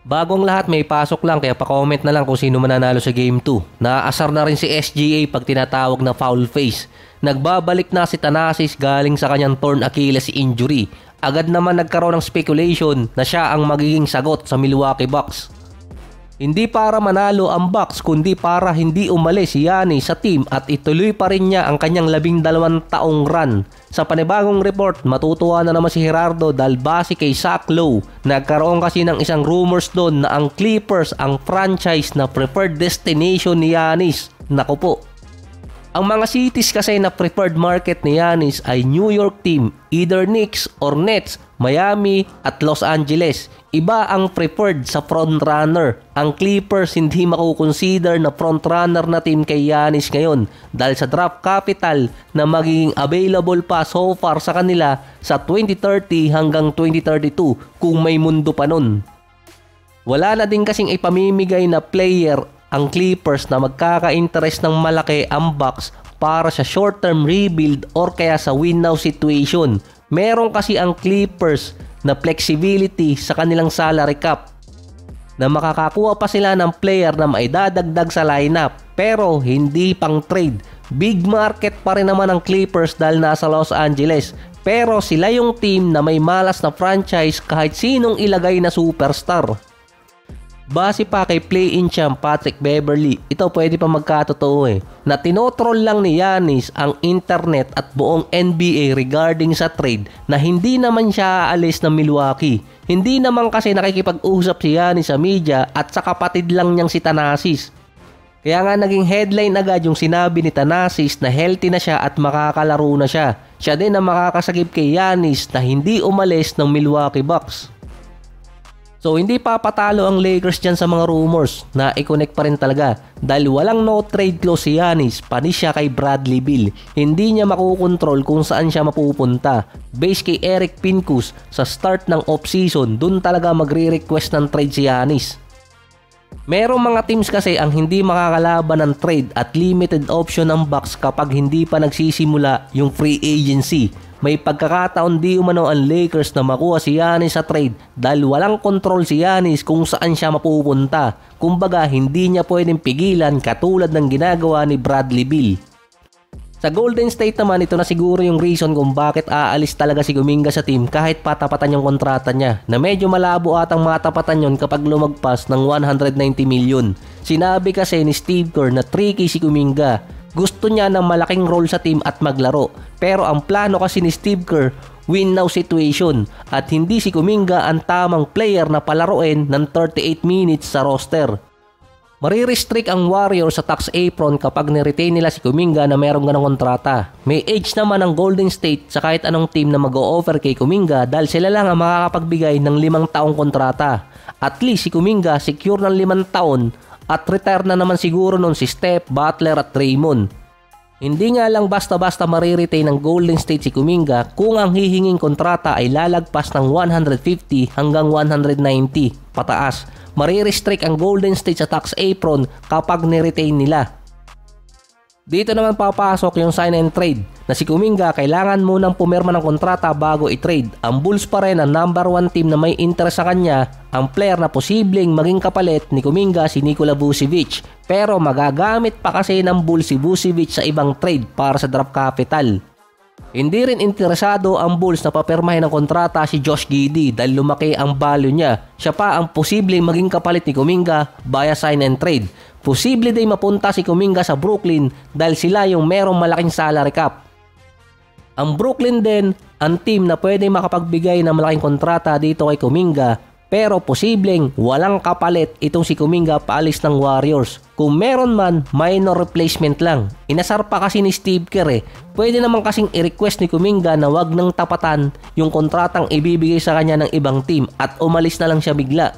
Bago ang lahat, may pasok lang kaya pa-comment na lang kung sino mananalo sa Game 2. Naaasar na rin si SGA pag tinatawag na foul face. Nagbabalik na si Thanasis galing sa kanyang torn Achilles injury. Agad naman nagkaroon ng speculation na siya ang magiging sagot sa Milwaukee Bucks. Hindi para manalo ang Bucks kundi para hindi umalis si Giannis sa team at ituloy pa rin niya ang kanyang 12 taong run. Sa panibagong report, matutuwa na naman si Gerardo dahil base kay Zach Lowe. Nagkaroon kasi ng isang rumors doon na ang Clippers ang franchise na preferred destination ni Giannis. Naku po. Ang mga cities kasi na preferred market ni Giannis ay New York team, either Knicks or Nets, Miami at Los Angeles. Iba ang preferred sa frontrunner. Ang Clippers hindi makukonsider na frontrunner na team kay Giannis ngayon dahil sa draft capital na magiging available pa so far sa kanila sa 2030 hanggang 2032 kung may mundo pa nun. Wala na din kasing ipamimigay na player ang Clippers na magkaka-interest ng malaki ang Bucks para sa short-term rebuild or kaya sa win-now situation. Meron kasi ang Clippers na flexibility sa kanilang salary cap na makakakuha pa sila ng player na maidadagdag sa lineup pero hindi pang trade. Big market pa rin naman ang Clippers dahil nasa Los Angeles pero sila yung team na may malas na franchise kahit sinong ilagay na superstar. Base pa kay play-in champ Patrick Beverley, ito pwede pa magkatotoo na tinotroll lang ni Giannis ang internet at buong NBA regarding sa trade na hindi naman siya aalis ng Milwaukee. Hindi naman kasi nakikipag-usap si Giannis sa media at sa kapatid lang niyang si Thanasis. Kaya nga naging headline agad yung sinabi ni Thanasis na healthy na siya at makakalaro na siya. Siya din ang makakasagip kay Giannis na hindi umalis ng Milwaukee Bucks. So hindi papatalo ang Lakers dyan sa mga rumors na i-connect pa rin talaga dahil walang no trade clause si Giannis panis siya kay Bradley Beal. Hindi niya makukontrol kung saan siya mapupunta. Base kay Eric Pincus sa start ng off-season, dun talaga magre-request ng trade si Giannis. Merong mga teams kasi ang hindi makakalaban ng trade at limited option ng Bucks kapag hindi pa nagsisimula yung free agency. May pagkakataon di umano ang Lakers na makuha si Giannis sa trade dahil walang control si Giannis kung saan siya mapupunta. Kumbaga hindi niya pwedeng pigilan katulad ng ginagawa ni Bradley Beal. Sa Golden State naman, ito na siguro yung reason kung bakit aalis talaga si Kuminga sa team kahit patapatan yung kontrata niya na medyo malabo atang matapatan yon kapag lumagpas ng 190 million. Sinabi kasi ni Steve Kerr na tricky si Kuminga. Gusto niya ng malaking role sa team at maglaro. Pero ang plano kasi ni Steve Kerr, win now situation at hindi si Kuminga ang tamang player na palaruin ng 38 minutes sa roster. Marirestrict ang Warriors sa tax apron kapag niretain nila si Kuminga na mayroong ganong kontrata. May age naman ang Golden State sa kahit anong team na mag-o-offer kay Kuminga dahil sila lang ang makakapagbigay ng 5 taong kontrata. At least si Kuminga secure ng 5 taon at retire na naman siguro nun si Steph, Butler at Draymond. Hindi nga lang basta-basta mariretain ng Golden State si Kuminga kung ang hihinging kontrata ay lalagpas ng 150 hanggang 190 pataas. Marirestrict ang Golden State sa tax apron kapag niretain nila. Dito naman papasok yung sign and trade na si Kuminga kailangan munang pumirma ng kontrata bago i-trade. Ang Bulls pa rin ang number 1 team na may interest sa kanya. Ang player na posibleng maging kapalit ni Kuminga si Nikola Vucevic. Pero magagamit pa kasi ng Bulls si Vucevic sa ibang trade para sa draft capital. Hindi rin interesado ang Bulls na papirmahin ng kontrata si Josh Giddey dahil lumaki ang value niya. Siya pa ang posibleng maging kapalit ni Kuminga via sign and trade. Posible din mapunta si Kuminga sa Brooklyn dahil sila yung merong malaking salary cap. Ang Brooklyn din ang team na pwede makapagbigay ng malaking kontrata dito kay Kuminga pero posibleng walang kapalit itong si Kuminga paalis ng Warriors. Kung meron man, minor replacement lang. Inasar pa kasi ni Steve Kerr Pwede naman kasing i-request ni Kuminga na wag nang tapatan yung kontratang ibibigay sa kanya ng ibang team at umalis na lang siya bigla.